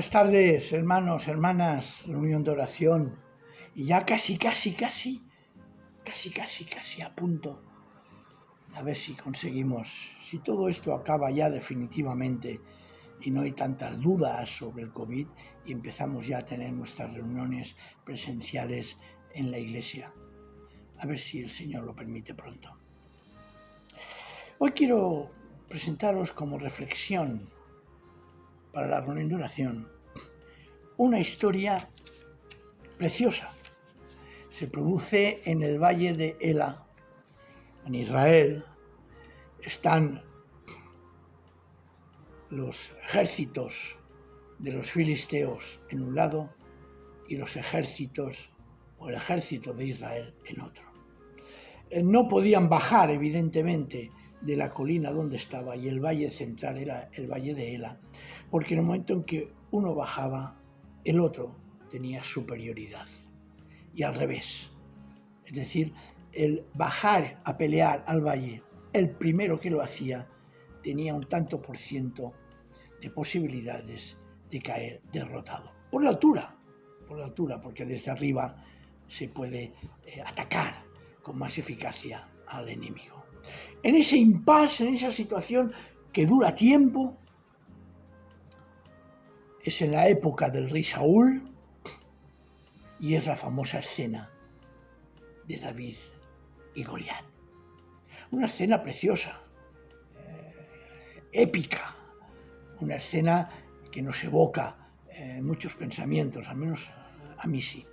Buenas tardes, hermanos, hermanas, reunión de oración. Y ya casi a punto. A ver si conseguimos, si todo esto acaba ya definitivamente y no hay tantas dudas sobre el COVID y empezamos ya a tener nuestras reuniones presenciales en la iglesia. A ver si el Señor lo permite pronto. Hoy quiero presentaros como reflexión para la reunión de oración una historia preciosa. Se produce en el valle de Ela, en Israel. Están los ejércitos de los filisteos en un lado y los ejércitos o el ejército de Israel en otro. No podían bajar, evidentemente, de la colina donde estaba, y el valle central era el valle de Ela, porque en el momento en que uno bajaba, el otro tenía superioridad. Y al revés. Es decir, el bajar a pelear al valle, el primero que lo hacía tenía un tanto por ciento de posibilidades de caer derrotado. Por la altura, porque desde arriba se puede atacar con más eficacia al enemigo. En ese impasse, en esa situación que dura tiempo, es en la época del rey Saúl y es la famosa escena de David y Goliat. Una escena preciosa, épica, una escena que nos evoca muchos pensamientos, al menos a mí sí.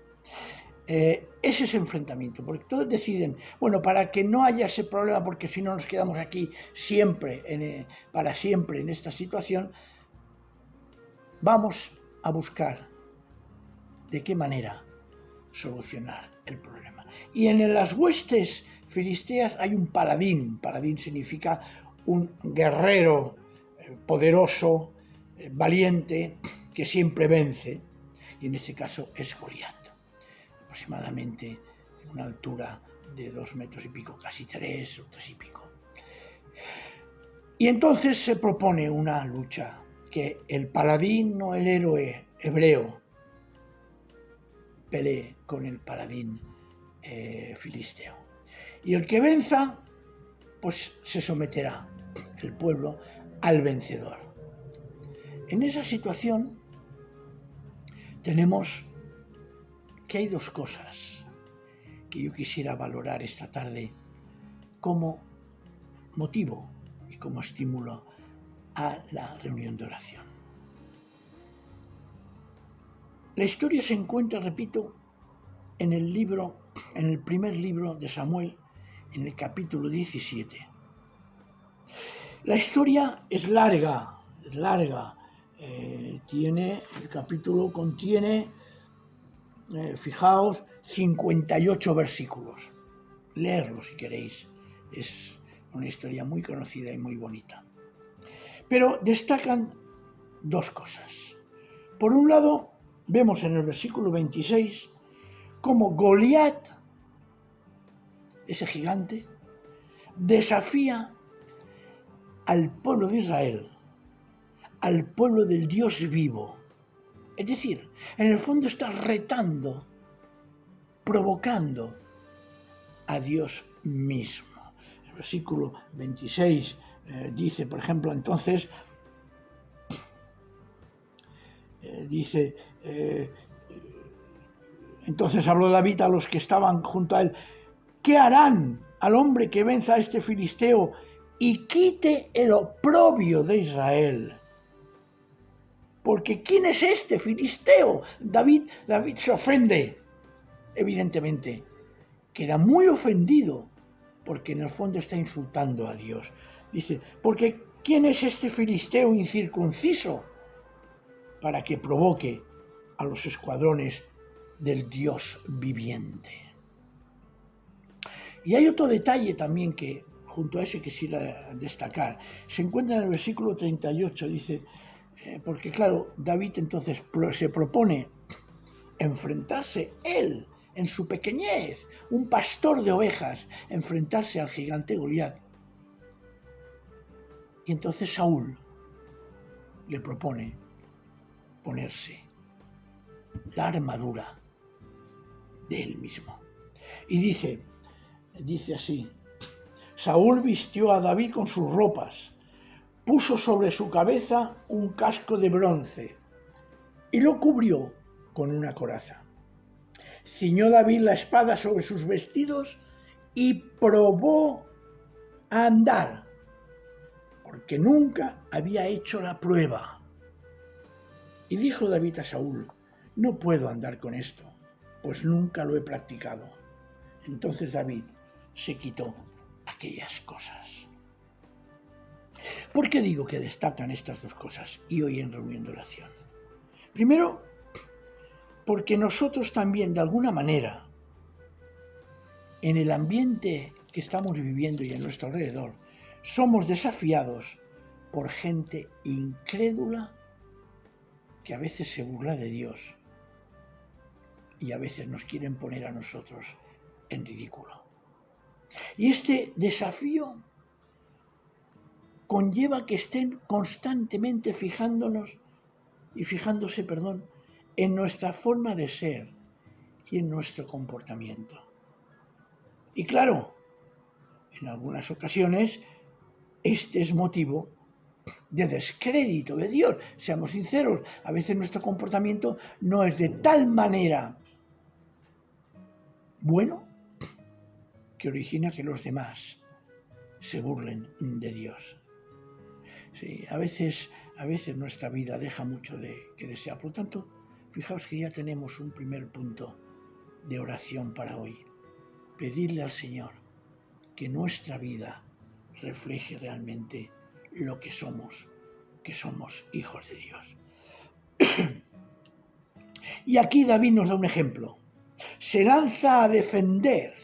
Es ese enfrentamiento, porque todos deciden, bueno, para que no haya ese problema, porque si no nos quedamos aquí siempre, para siempre en esta situación, vamos a buscar de qué manera solucionar el problema. Y en las huestes filisteas hay un paladín. Paladín significa un guerrero poderoso, valiente, que siempre vence. Y en este caso es Goliat, aproximadamente en una altura de 2 metros y pico, casi 3 o 3 y pico. Y entonces se propone una lucha, que el paladín o el héroe hebreo pelee con el paladín filisteo. Y el que venza, pues se someterá el pueblo al vencedor. En esa situación tenemos que hay 2 cosas que yo quisiera valorar esta tarde como motivo y como estímulo a la reunión de oración. La historia se encuentra, repito, en el primer libro de Samuel, en el capítulo 17. La historia es larga, el capítulo contiene, fijaos, 58 versículos. Leerlo si queréis, es una historia muy conocida y muy bonita. Pero destacan 2 cosas. Por un lado, vemos en el versículo 26 cómo Goliat, ese gigante, desafía al pueblo de Israel, al pueblo del Dios vivo. Es decir, en el fondo está retando, provocando a Dios mismo. El versículo 26 dice, por ejemplo, entonces, entonces habló David a los que estaban junto a él: ¿qué harán al hombre que venza a este filisteo y quite el oprobio de Israel? Porque ¿quién es este filisteo? David se ofende, evidentemente. Queda muy ofendido, porque en el fondo está insultando a Dios. Dice, porque ¿quién es este filisteo incircunciso para que provoque a los escuadrones del Dios viviente? Y hay otro detalle también que, junto a ese, quisiera destacar. Se encuentra en el versículo 38, dice, porque claro, David entonces se propone enfrentarse él, en su pequeñez, un pastor de ovejas, enfrentarse al gigante Goliat. Y entonces Saúl le propone, ponerse la armadura de él mismo. Y dice así: Saúl vistió a David con sus ropas, puso sobre su cabeza un casco de bronce y lo cubrió con una coraza. Ciñó David la espada sobre sus vestidos y probó a andar, porque nunca había hecho la prueba. Y dijo David a Saúl: no puedo andar con esto, pues nunca lo he practicado. Entonces David se quitó aquellas cosas. ¿Por qué digo que destacan estas dos cosas y hoy en reunión de oración? Primero, porque nosotros también, de alguna manera, en el ambiente que estamos viviendo y en nuestro alrededor, somos desafiados por gente incrédula que a veces se burla de Dios y a veces nos quieren poner a nosotros en ridículo. Y este desafío conlleva que estén constantemente fijándose, en nuestra forma de ser y en nuestro comportamiento. Y claro, en algunas ocasiones este es motivo de descrédito de Dios. Seamos sinceros, a veces nuestro comportamiento no es de tal manera bueno que origina que los demás se burlen de Dios. Sí, a veces nuestra vida deja mucho que desear. Por lo tanto, fijaos que ya tenemos un primer punto de oración para hoy. Pedirle al Señor que nuestra vida refleje realmente lo que somos hijos de Dios. Y aquí David nos da un ejemplo. Se lanza a defender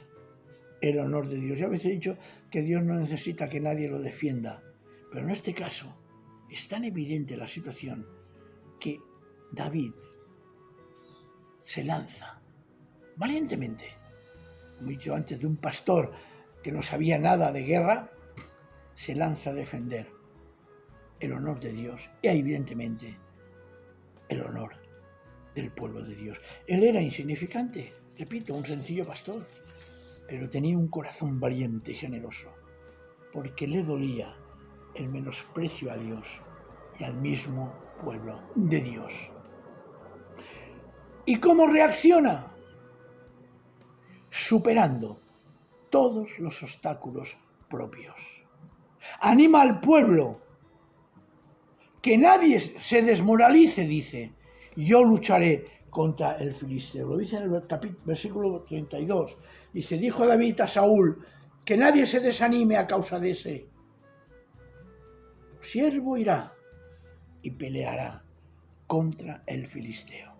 el honor de Dios. Yo a veces he dicho que Dios no necesita que nadie lo defienda, pero en este caso es tan evidente la situación que David se lanza valientemente, como he dicho antes, de un pastor que no sabía nada de guerra, se lanza a defender el honor de Dios y evidentemente el honor del pueblo de Dios. Él era insignificante, repito, un sencillo pastor, pero tenía un corazón valiente y generoso, porque le dolía el menosprecio a Dios y al mismo pueblo de Dios. ¿Y cómo reacciona? Superando todos los obstáculos propios. Anima al pueblo, que nadie se desmoralice, dice: yo lucharé contra el filisteo. Lo dice en el versículo 32. Dice: dijo David a Saúl, que nadie se desanime a causa de ese. Tu siervo irá y peleará contra el filisteo.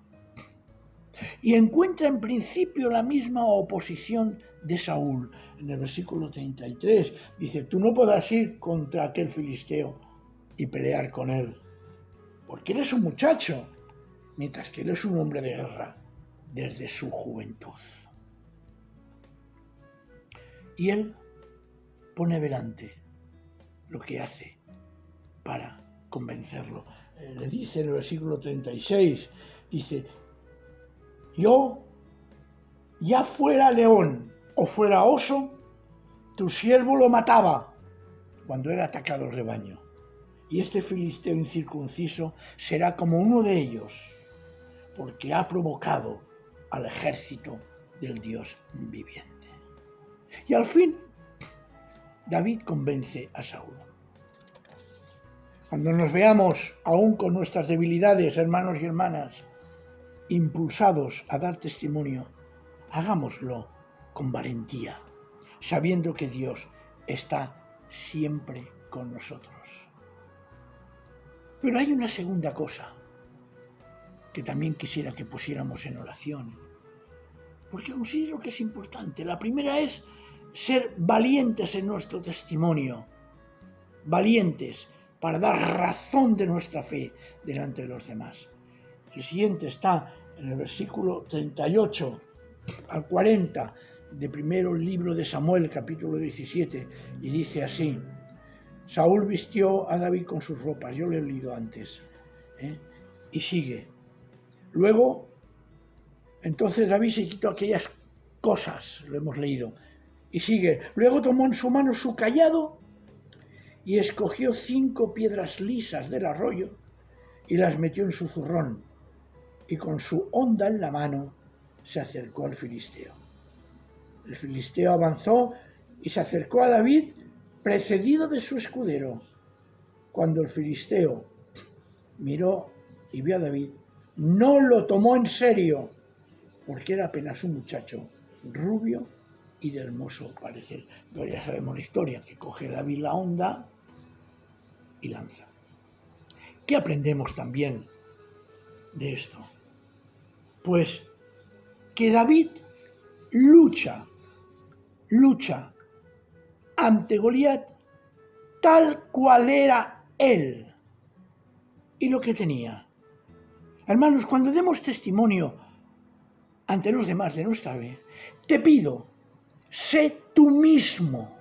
Y encuentra en principio la misma oposición de Saúl. En el versículo 33 dice: tú no podrás ir contra aquel filisteo y pelear con él, porque eres un muchacho, mientras que él es un hombre de guerra desde su juventud. Y él pone delante lo que hace para convencerlo. Le dice en el versículo 36, dice: yo, ya fuera león o fuera oso, tu siervo lo mataba cuando era atacado el rebaño. Y este filisteo incircunciso será como uno de ellos, porque ha provocado al ejército del Dios viviente. Y al fin, David convence a Saúl. Cuando nos veamos, aún con nuestras debilidades, hermanos y hermanas, impulsados a dar testimonio, hagámoslo con valentía, sabiendo que Dios está siempre con nosotros. Pero hay una segunda cosa que también quisiera que pusiéramos en oración, porque considero que es importante. La primera es ser valientes en nuestro testimonio, valientes para dar razón de nuestra fe delante de los demás. El siguiente está en el versículo 38 al 40 de primero libro de Samuel, capítulo 17, y dice así: Saúl vistió a David con sus ropas, yo lo he leído antes, y sigue: Luego, entonces David se quitó aquellas cosas, lo hemos leído, y sigue. Luego tomó en su mano su cayado y escogió 5 piedras lisas del arroyo y las metió en su zurrón, y con su honda en la mano se acercó al filisteo. El filisteo avanzó y se acercó a David precedido de su escudero. Cuando el filisteo miró y vio a David, no lo tomó en serio, porque era apenas un muchacho rubio y de hermoso parecer. Pero ya sabemos la historia, que coge David la honda y lanza. ¿Qué aprendemos también de esto? Pues que David lucha ante Goliat tal cual era él y lo que tenía. Hermanos, cuando demos testimonio ante los demás de nuestra fe, te pido, sé tú mismo.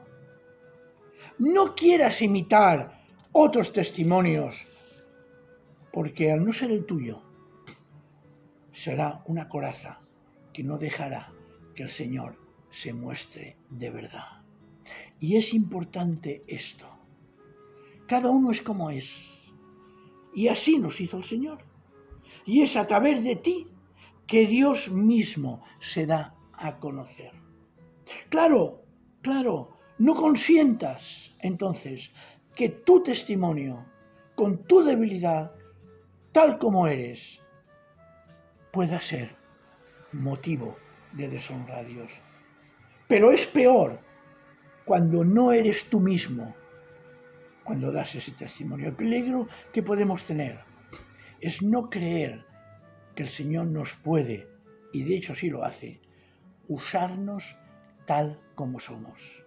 No quieras imitar otros testimonios, porque al no ser el tuyo, será una coraza que no dejará que el Señor se muestre de verdad. Y es importante esto. Cada uno es como es. Y así nos hizo el Señor. Y es a través de ti que Dios mismo se da a conocer. Claro, no consientas entonces que tu testimonio, con tu debilidad, tal como eres, pueda ser motivo de deshonra a Dios. Pero es peor cuando no eres tú mismo, cuando das ese testimonio. El peligro que podemos tener es no creer que el Señor nos puede, y de hecho sí lo hace, usarnos tal como somos.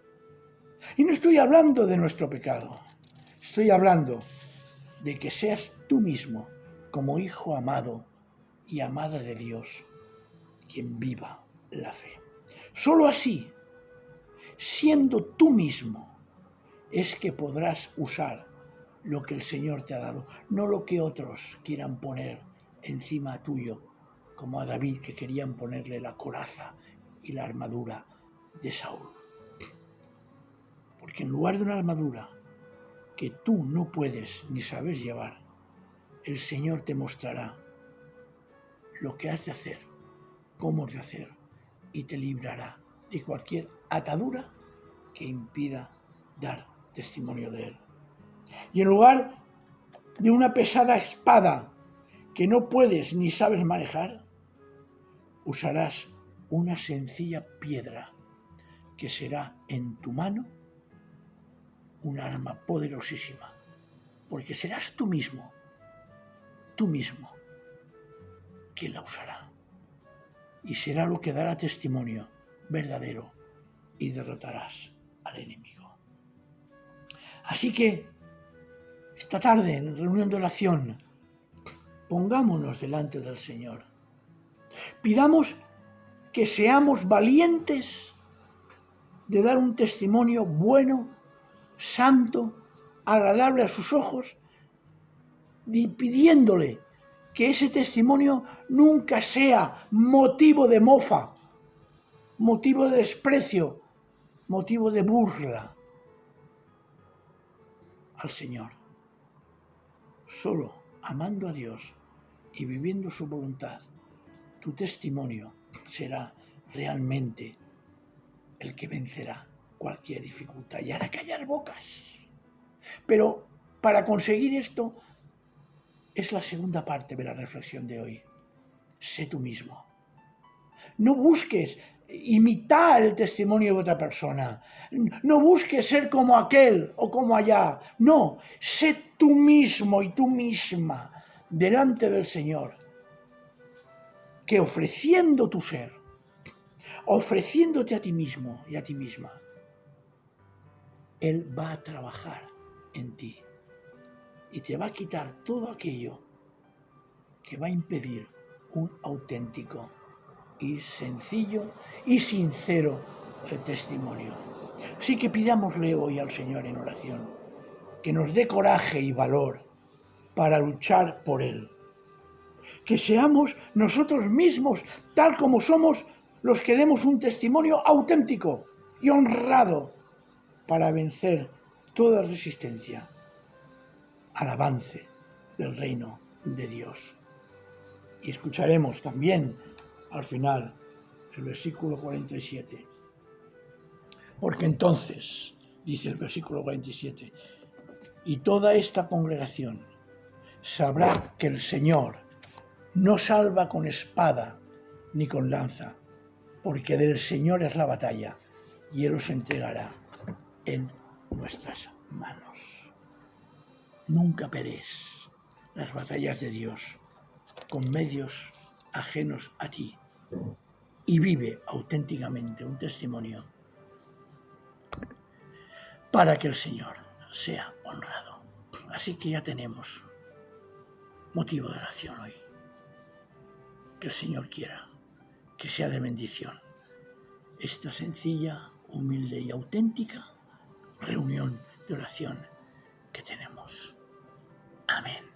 Y no estoy hablando de nuestro pecado, estoy hablando de que seas tú mismo, como hijo amado y amada de Dios, quien viva la fe. Solo así, siendo tú mismo, es que podrás usar lo que el Señor te ha dado, no lo que otros quieran poner encima tuyo, como a David, que querían ponerle la coraza y la armadura de Saúl. Porque en lugar de una armadura que tú no puedes ni sabes llevar, el Señor te mostrará lo que has de hacer, cómo has de hacer, y te librará de cualquier atadura que impida dar testimonio de Él. Y en lugar de una pesada espada que no puedes ni sabes manejar, usarás una sencilla piedra que será en tu mano un arma poderosísima, porque serás tú mismo, quien la usará. Y será lo que dará testimonio verdadero y derrotarás al enemigo. Así que, esta tarde, en reunión de oración, pongámonos delante del Señor. Pidamos que seamos valientes de dar un testimonio bueno, santo, agradable a sus ojos, y pidiéndole que ese testimonio nunca sea motivo de mofa, motivo de desprecio, motivo de burla al Señor. Solo amando a Dios y viviendo su voluntad, tu testimonio será realmente el que vencerá cualquier dificultad y hará callar bocas. Pero para conseguir esto es la segunda parte de la reflexión de hoy. Sé tú mismo. No busques imitar el testimonio de otra persona. No busques ser como aquel o como allá. No, sé tú mismo y tú misma delante del Señor, que ofreciendo tu ser, ofreciéndote a ti mismo y a ti misma, Él va a trabajar en ti y te va a quitar todo aquello que va a impedir un auténtico y sencillo y sincero testimonio. Así que pidámosle hoy al Señor en oración que nos dé coraje y valor para luchar por Él, que seamos nosotros mismos, tal como somos, los que demos un testimonio auténtico y honrado para vencer toda resistencia al avance del reino de Dios. Y escucharemos también al final el versículo 47. Porque entonces, dice el versículo 47, y toda esta congregación sabrá que el Señor no salva con espada ni con lanza, porque del Señor es la batalla, y Él os entregará en nuestras manos. Nunca pelees las batallas de Dios con medios ajenos a ti y vive auténticamente un testimonio para que el Señor sea honrado. Así que ya tenemos motivo de oración hoy. Que el Señor quiera que sea de bendición esta sencilla, humilde y auténtica reunión de oración que tenemos. Amén.